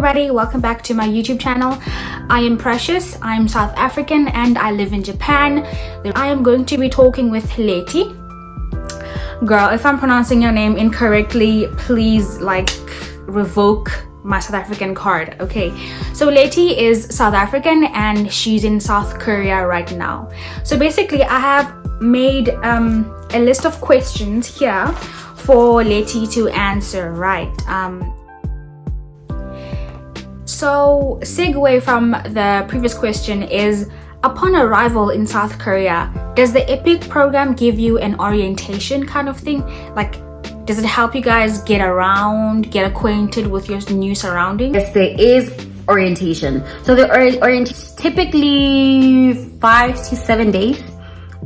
everybody, welcome back to my YouTube channel. I am Precious, I'm South African and I live in Japan. I am going to be talking with Letty. Girl, if I'm pronouncing your name incorrectly, please revoke my South African card. Okay, so Letty is South African and she's in South Korea right now. So basically I have made a list of questions here for Letty to answer, right? So segue from the previous question is, upon arrival in South Korea, does the Epik program give you an orientation kind of thing? Does it help you guys get around, get acquainted with your new surroundings? Yes, there is orientation. So the orientation is typically 5 to 7 days.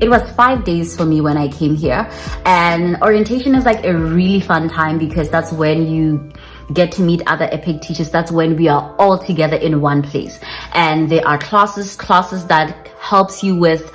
It was 5 days for me when I came here, and orientation is a really fun time because that's when you get to meet other Epik teachers. That's when we are all together in one place, and there are classes that helps you with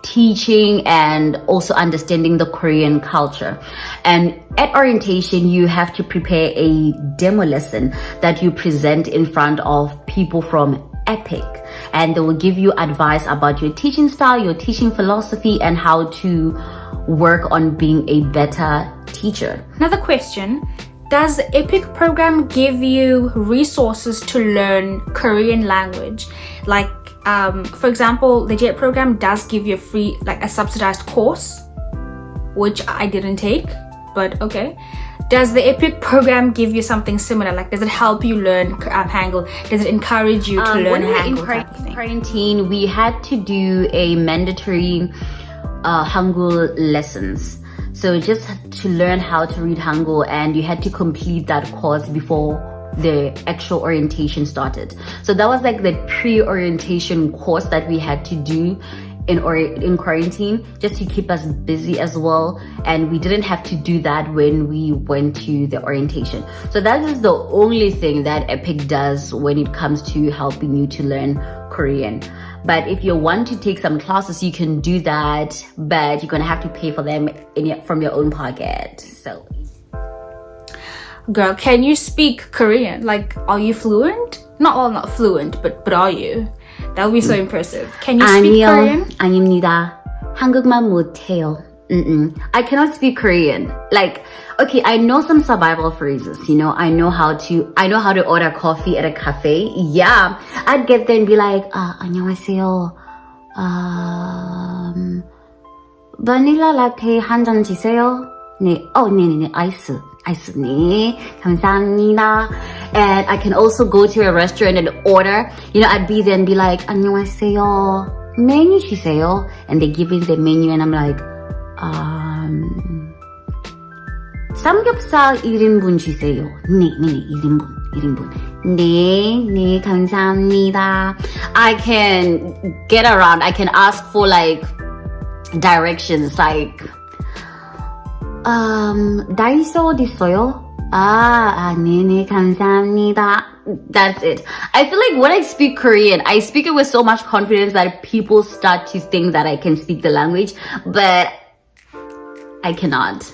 teaching and also understanding the Korean culture. And at orientation you have to prepare a demo lesson that you present in front of people from Epik, and they will give you advice about your teaching style, your teaching philosophy, and how to work on being a better teacher. Another question, does the Epik program give you resources to learn Korean language? For example, the JET program does give you a free, a subsidized course, which I didn't take, but okay. Does the Epik program give you something similar? Does it help you learn Hangul? Does it encourage you to learn Hangul? In quarantine, we had to do a mandatory Hangul lessons. So just to learn how to read Hangul, and you had to complete that course before the actual orientation started. So that was the pre-orientation course that we had to do in quarantine, just to keep us busy as well, and we didn't have to do that when we went to the orientation. So that is the only thing that Epik does when it comes to helping you to learn Korean. But if you want to take some classes, you can do that, but you're gonna have to pay for them from your own pocket. So girl, can you speak Korean? Are you fluent? Not fluent, but are you? That would be so impressive. Can you speak Korean? 아닙니다. 한국말 못해요. I cannot speak Korean. Okay, I know some survival phrases, I know how to order coffee at a cafe. Yeah, I'd get there and be like, 안녕하세요. 바닐라 라테 한 잔 주세요. 네, 네네네, 아이스, 네, 감사합니다. And I can also go to a restaurant and order. I'd be there and be like, 안녕하세요, 메뉴 주세요. And they give me the menu and I'm like, 삼겹살 1인분 주세요. 네, 1인분. 네, 감사합니다. I can get around. I can ask for directions, 다이소 어디 있어요? 네네, 감사합니다. That's it. I feel when I speak Korean, I speak it with so much confidence that people start to think that I can speak the language, but I cannot.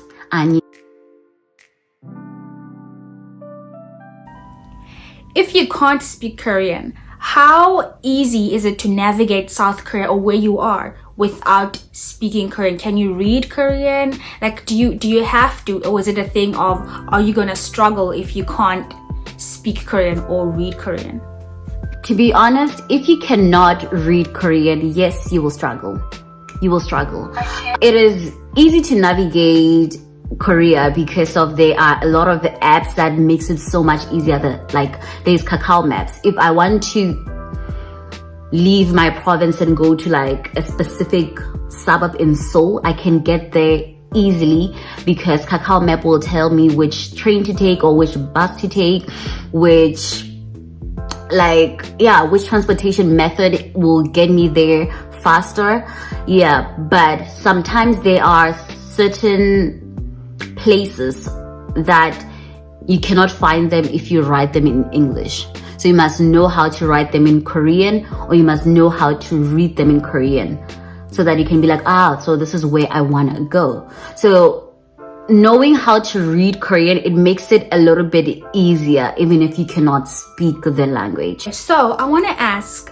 If you can't speak Korean, how easy is it to navigate South Korea or where you are without speaking Korean? Can you read Korean? Do you have to, or is it a thing of, are you gonna struggle if you can't speak Korean or read Korean? To be honest, if you cannot read Korean, yes, you will struggle. It is easy to navigate Korea because there are a lot of the apps that makes it so much easier. There's Kakao Maps. If I want to leave my province and go to a specific suburb in Seoul, I can get there easily because Kakao Map will tell me which train to take or which bus to take, which transportation method will get me there faster. Yeah, but sometimes there are certain places that you cannot find them if you write them in English. So you must know how to write them in Korean, or you must know how to read them in Korean, so that you can be so this is where I want to go. So knowing how to read Korean, it makes it a little bit easier, even if you cannot speak the language. So I want to ask,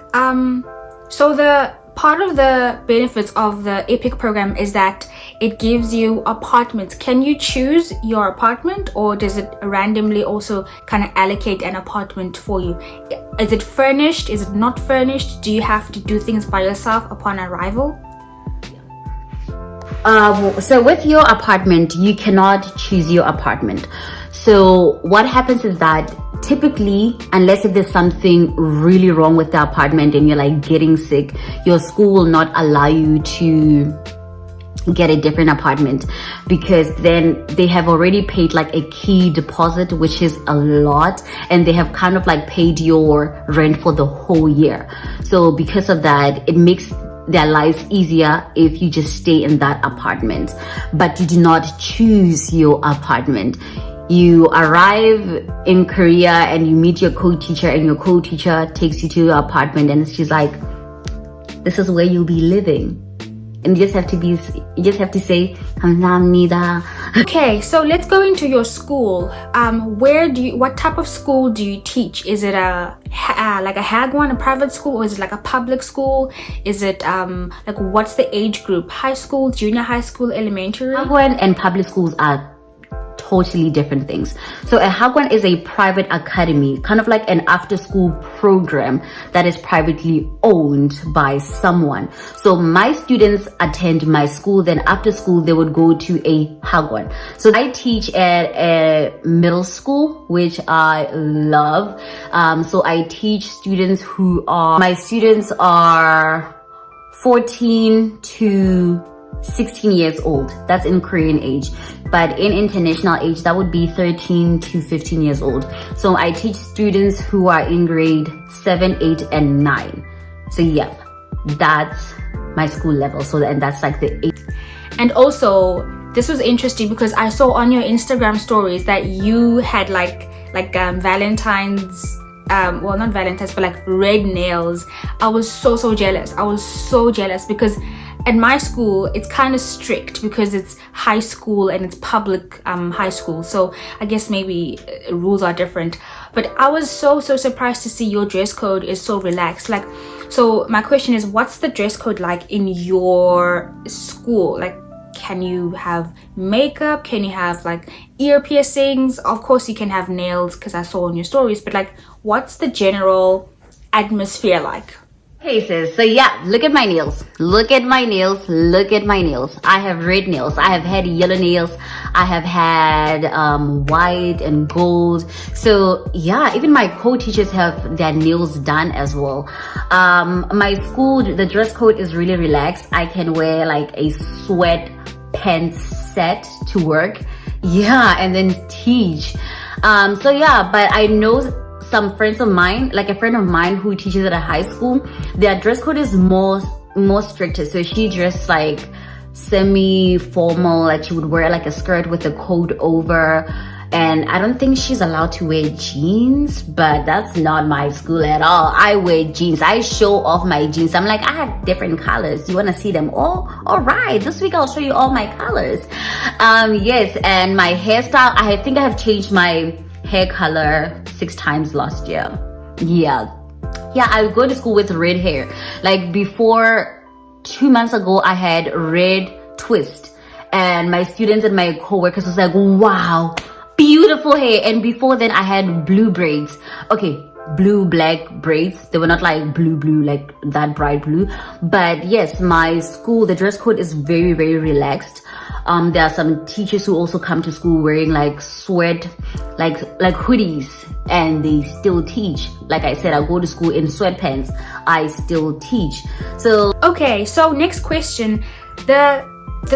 so the part of the benefits of the Epik program is that it gives you apartments. Can you choose your apartment, or does it randomly also kind of allocate an apartment for you? Is it furnished? Is it not furnished? Do you have to do things by yourself upon arrival? So with your apartment, you cannot choose your apartment. So what happens is that typically, unless if there's something really wrong with the apartment and you're like getting sick, your school will not allow you to get a different apartment, because then they have already paid like a key deposit, which is a lot, and they have kind of like paid your rent for the whole year. So because of that, it makes their lives easier if you just stay in that apartment, but you do not choose your apartment. You arrive in Korea and you meet your co-teacher, and your co-teacher takes you to your apartment, and she's like, this is where you'll be living. And you just have to say 감사합니다. Okay, so let's go into your school. What type of school do you teach? Is it like a Hagwon, a private school, or is it like a public school? Is it like, what's the age group? High school, junior high school, elementary? Hagwon and public schools are totally different things. So a Hagwon is a private academy, kind of like an after-school program that is privately owned by someone. So my students attend my school, then after school they would go to a Hagwon. So I teach at a middle school, which I love. So I teach students my students are 14 to 16 years old. That's in Korean age, but in international age that would be 13 to 15 years old. So I teach students who are in grade 7, 8 and 9. So yeah, that's my school level. So and that's like the 8. And also, this was interesting because I saw on your Instagram stories that you had like Valentine's, well, not Valentine's, but like red nails. I was so jealous. I was so jealous because at my school it's kind of strict because it's high school and it's public high school, so I guess maybe rules are different. But I was so surprised to see your dress code is so relaxed. Like, so my question is, what's the dress code like in your school? Like, can you have makeup? Can you have like ear piercings? Of course you can have nails because I saw on your stories, but like, what's the general atmosphere like? Hey sis, so yeah, look at my nails. Look at my nails. Look at my nails. I have red nails. I have had yellow nails. I have had white and gold. So yeah, even my co-teachers have their nails done as well. My school, the dress code is really relaxed. I can wear like a sweat pants set to work. Yeah, and then teach. So yeah, but I know some friends of mine, like a friend of mine who teaches at a high school, their dress code is more stricter. So she dressed like semi-formal, like she would wear like a skirt with a coat over, and I don't think she's allowed to wear jeans, but that's not my school at all. I wear jeans. I show off my jeans. I'm like, I have different colors. You want to see them all? All right, this week I'll show you all my colors. Yes, and my hairstyle, I think I have changed my hair color 6 times last year. Yeah, I would go to school with red hair. Like before, 2 months ago I had red twist, and my students and my co-workers was like, wow, beautiful hair. And before then I had blue braids. Okay, blue black braids. They were not like blue like that bright blue, but yes, my school, the dress code is very relaxed. There are some teachers who also come to school wearing like sweat, like hoodies, and they still teach. Like I said, I go to school in sweatpants. I still teach. So okay, so next question, the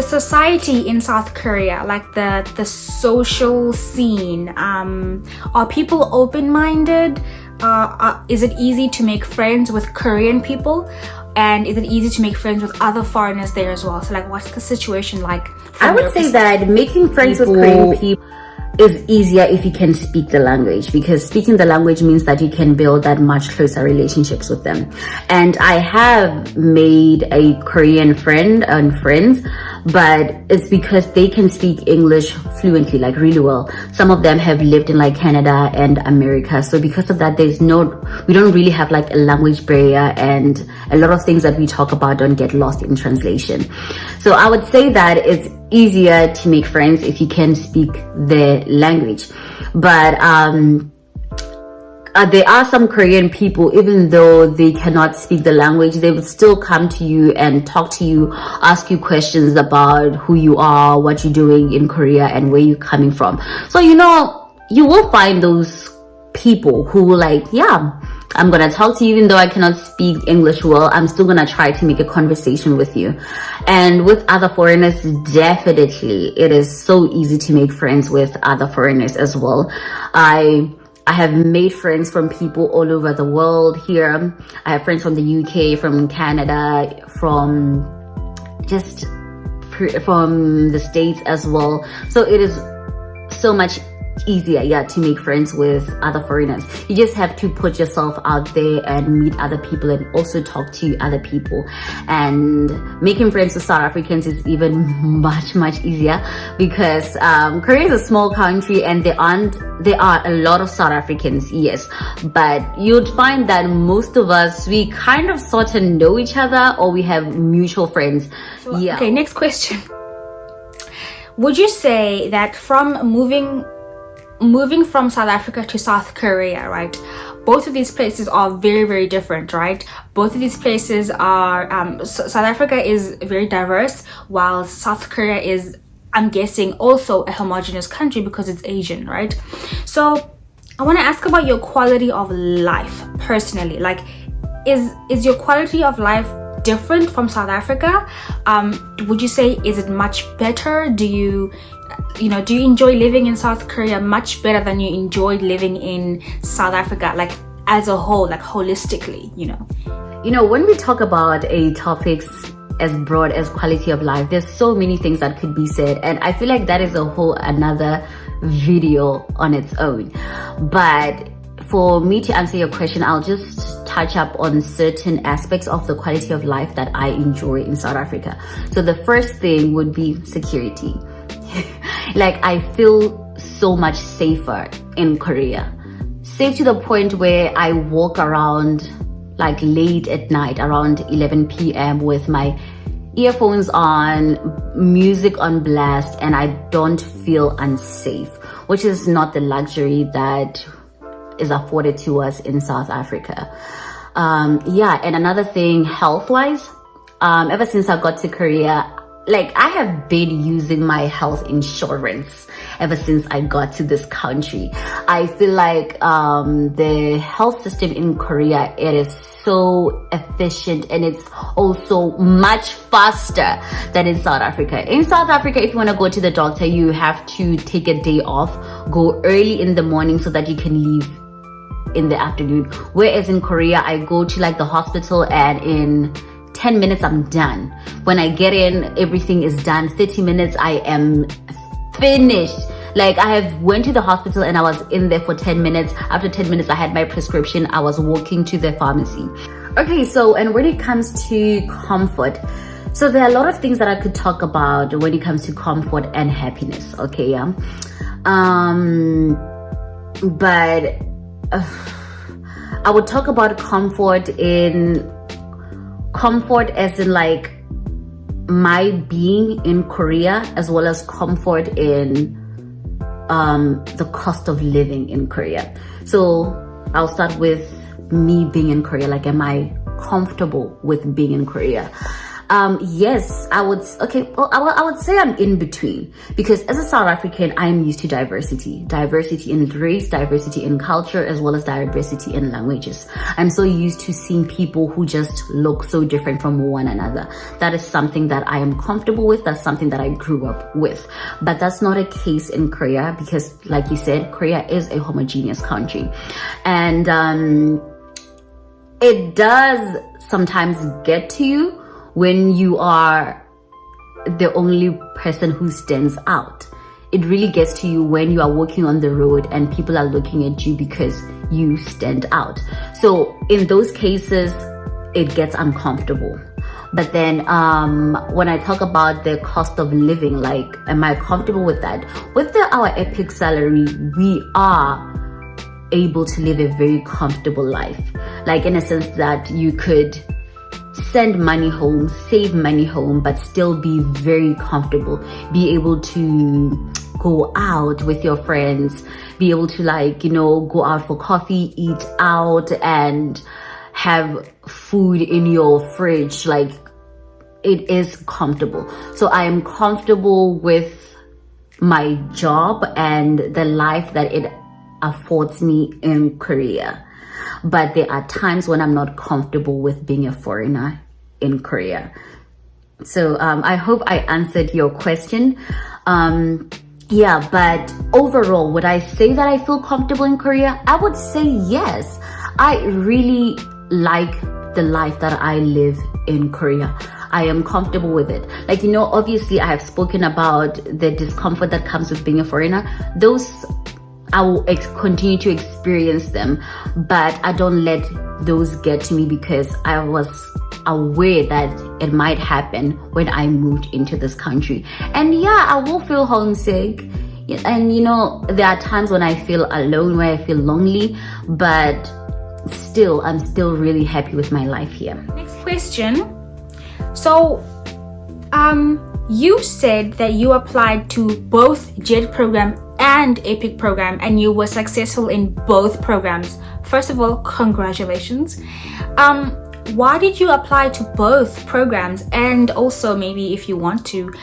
society in South Korea, like the social scene, are people open-minded? Is it easy to make friends with Korean people? And is it easy to make friends with other foreigners there as well? So like, what's the situation like? I would say that making friends with Korean people, is easier if you can speak the language, because speaking the language means that you can build that much closer relationships with them. And I have made a Korean friend and friends, but it's because they can speak English fluently, like really well. Some of them have lived in like Canada and America, so because of that, we don't really have like a language barrier, and a lot of things that we talk about don't get lost in translation. So I would say that it's easier to make friends if you can speak the language. But there are some Korean people, even though they cannot speak the language, they would still come to you and talk to you, ask you questions about who you are, what you're doing in Korea, and where you're coming from. So, you will find those people who like, yeah, I'm gonna talk to you even though I cannot speak English well. I'm still gonna try to make a conversation with you. And with other foreigners, definitely, it is so easy to make friends with other foreigners as well. I have made friends from people all over the world here. I have friends from the UK, from Canada, from the States as well. So it is so much easier, to make friends with other foreigners. You just have to put yourself out there and meet other people and also talk to other people. And making friends with South Africans is even much easier, because Korea is a small country and there are a lot of South Africans, yes, but you'd find that most of us, we kind of sort of know each other, or we have mutual friends. So, yeah. Okay, next question. Would you say that from moving from South Africa to South Korea, right? Both of these places are very different, right? Both of these places are, South Africa is very diverse, while South Korea is, I'm guessing, also a homogeneous country because it's Asian, right? So I want to ask about your quality of life personally. Like, is your quality of life different from South Africa? Would you say, is it much better? Do you enjoy living in South Korea much better than you enjoyed living in South Africa, like as a whole, like holistically, when we talk about a topics as broad as quality of life, there's so many things that could be said, and I feel like that is a whole another video on its own. But for me to answer your question, I'll just touch up on certain aspects of the quality of life that I enjoy in South Africa. So the first thing would be security. Like, I feel so much safer in Korea. Safe to the point where I walk around like late at night, around 11 p.m. with my earphones on, music on blast, and I don't feel unsafe, which is not the luxury that is afforded to us in South Africa. And another thing, health-wise, ever since I got to Korea, like, I have been using my health insurance ever since I got to this country. I feel like the health system in Korea, it is so efficient, and it's also much faster than in South Africa. In South Africa, if you want to go to the doctor, you have to take a day off, go early in the morning so that you can leave in the afternoon. Whereas in Korea, I go to like the hospital and in 10 minutes I'm done. When I get in, everything is done. 30 minutes, I am finished. Like, I have went to the hospital and I was in there for 10 minutes. After 10 minutes, I had my prescription. I was walking to the pharmacy. Okay, so, and when it comes to comfort, so there are a lot of things that I could talk about when it comes to comfort and happiness, okay, yeah? But I would talk about comfort as in like my being in Korea, as well as comfort in the cost of living in Korea. So I'll start with me being in Korea. Like, am I comfortable with being in Korea? Yes, I would say I'm in between, because as a South African, I'm used to diversity in race, diversity in culture, as well as diversity in languages. I'm so used to seeing people who just look so different from one another. That is something that I am comfortable with. That's something that I grew up with. But that's not a case in Korea, because like you said, Korea is a homogeneous country. And it does sometimes get to you when you are the only person who stands out. it really gets to you when you are walking on the road and people are looking at you because you stand out. So in those cases, it gets uncomfortable. But then when I talk about the cost of living, like, am I comfortable with that? With our Epik salary, we are able to live a very comfortable life. Like, in a sense that you could send money home, save money home, but still be very comfortable, be able to go out with your friends, be able to, like, you know, go out for coffee, eat out, and have food in your fridge. Like, it is comfortable. So I am comfortable with my job and the life that it affords me in Korea. But there are times when I'm not comfortable with being a foreigner in Korea. So I hope I answered your question. Yeah, but overall, would I say that I feel comfortable in Korea? I would say yes. I really like the life that I live in Korea. I am comfortable with it. Like, you know, obviously I have spoken about the discomfort that comes with being a foreigner. Those, I will continue to experience them, but I don't let those get to me because I was aware that it might happen when I moved into this country. And yeah, I will feel homesick. And you know, there are times when I feel alone, where I feel lonely, but still, I'm still really happy with my life here. Next question. So, you said that you applied to both JET program and Epik program and you were successful in both programs. First of all, congratulations. Why did you apply to both programs? And also, maybe if you want to,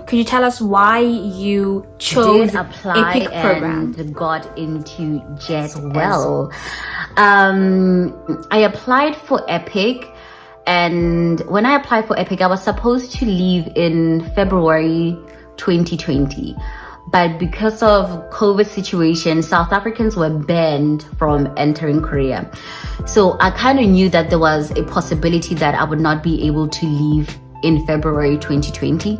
could you tell us why you chose apply Epik program and got into JET well? I applied for Epik, and when I applied for Epik, I was supposed to leave in February 2020. But because of COVID situation, South Africans were banned from entering Korea. So I kind of knew that there was a possibility that I would not be able to leave in February 2020.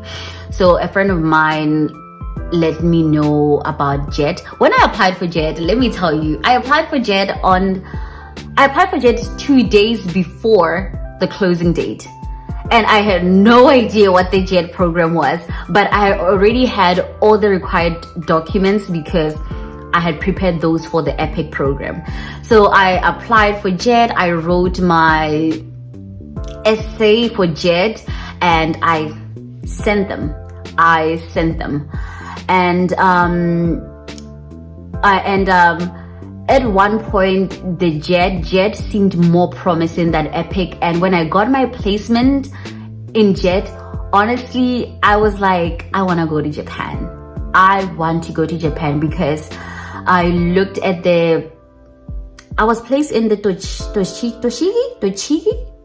So a friend of mine let me know about JET. When I applied for JET, let me tell you, I applied for JET 2 days before the closing date. And I had no idea what the JET program was, but I already had all the required documents because I had prepared those for the Epik program. So I applied for JET, I wrote my essay for JET, and I sent them. And at one point, the JET seemed more promising than Epik. And when I got my placement in JET, honestly, I was like, I want to go to Japan. I want to go to Japan because I looked at I was placed in the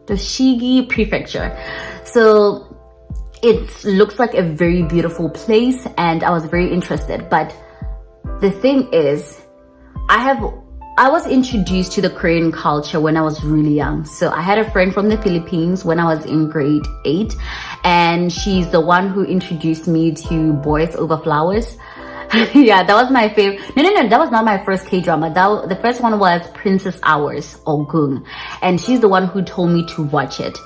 Tochigi prefecture. So it looks like a very beautiful place and I was very interested. But the thing is, I was introduced to the Korean culture when I was really young. So I had a friend from the Philippines when I was in grade 8, and she's the one who introduced me to Boys Over Flowers. Yeah, that was my favorite. No, that was not my first K-drama. The first one was Princess Hours or Gung, and she's the one who told me to watch it.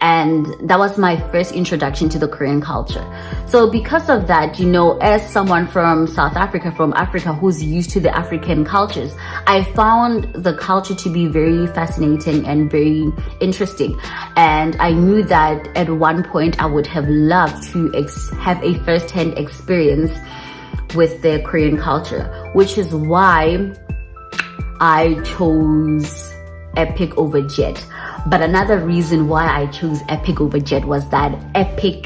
And that was my first introduction to the Korean culture. So because of that, you know, as someone from South Africa, from Africa, who's used to the African cultures, I found the culture to be very fascinating and very interesting. And I knew that at one point I would have loved to have a first-hand experience with the Korean culture, which is why I chose Epik over JET. But another reason why I chose Epik over JET was that Epik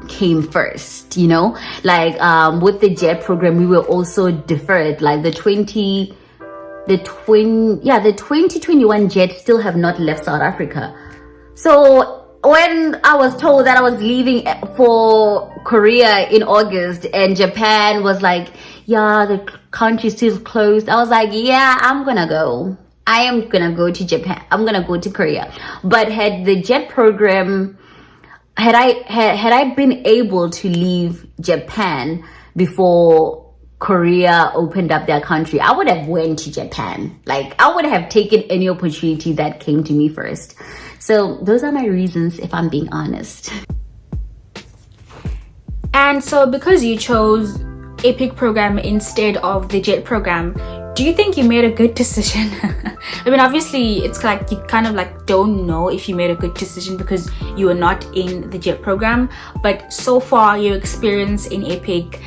came first, you know? Like with the JET program, we were also deferred. Like the 2021 JET still have not left South Africa. So when I was told that I was leaving for Korea in August and Japan was like, yeah, the country's still closed, I was like, yeah, I'm gonna go. I am gonna go to Japan. I'm gonna go to Korea. But had the JET program, had I been able to leave Japan before Korea opened up their country, I would have went to Japan. Like, I would have taken any opportunity that came to me first. So those are my reasons, if I'm being honest. And so because you chose Epik program instead of the JET program, do you think you made a good decision? I mean, obviously it's like you kind of like don't know if you made a good decision because you are not in the JET program, but so far your experience in Epik,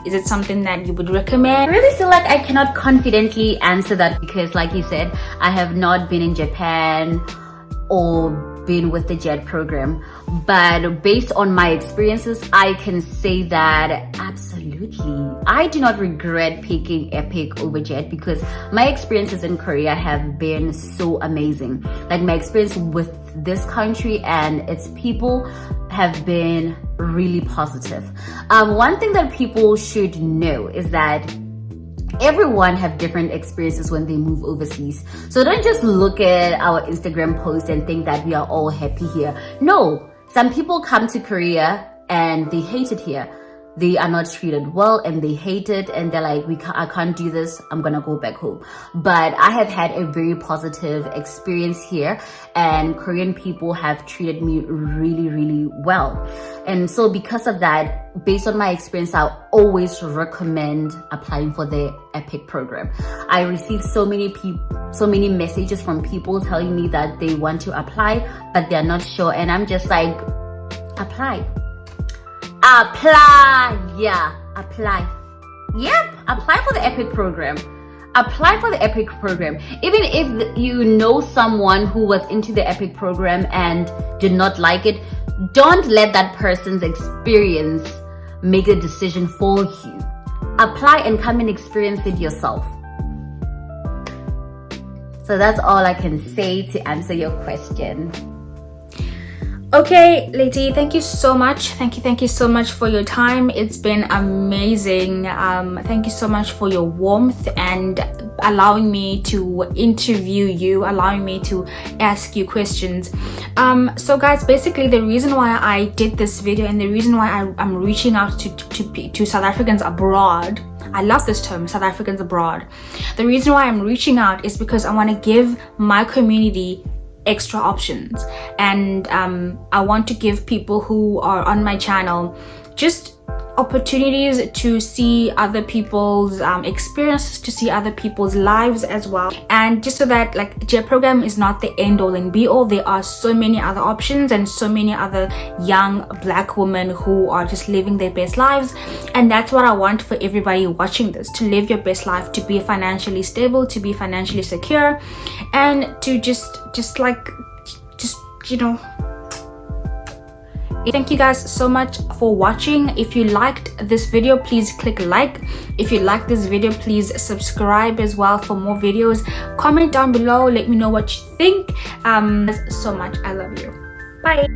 is it something that you would recommend? I really feel like I cannot confidently answer that because, like you said, I have not been in Japan or been with the JET program, but based on my experiences, I can say that absolutely I do not regret picking Epik over JET because my experiences in Korea have been so amazing. Like, my experience with this country and its people have been really positive. One thing that people should know is that everyone have different experiences when they move overseas. So don't just look at our Instagram post and think that we are all happy here. No, some people come to Korea and they hate it here. They are not treated well and they hate it and they're like, I can't do this, I'm gonna go back home. But I have had a very positive experience here and Korean people have treated me really, really well. And so because of that, based on my experience, I always recommend applying for the Epik program. I received so many messages from people telling me that they want to apply, but they're not sure. And I'm just like, apply. Yeah, apply. Yep, apply for the Epik program. Apply for the Epik program. Even if you know someone who was into the Epik program and did not like it, don't let that person's experience make a decision for you. Apply and come and experience it yourself. So that's all I can say to answer your question. Okay, Letty, thank you so much. Thank you so much for your time. It's been amazing. Thank you so much for your warmth and allowing me to interview you, allowing me to ask you questions. So guys, basically the reason why I did this video and the reason why I'm reaching out to South Africans abroad, I love this term, South Africans abroad. The reason why I'm reaching out is because I want to give my community extra options, and I want to give people who are on my channel just opportunities to see other people's experiences, to see other people's lives as well, and just so that like JET program is not the end all and be all. There are so many other options and so many other young black women who are just living their best lives, and that's what I want for everybody watching this, to live your best life, to be financially stable, to be financially secure, and to just you know. Thank you guys so much for watching. If you liked this video, please click like. If you like this video, please subscribe as well for more videos. Comment down below, let me know what you think. So much, I love you. Bye.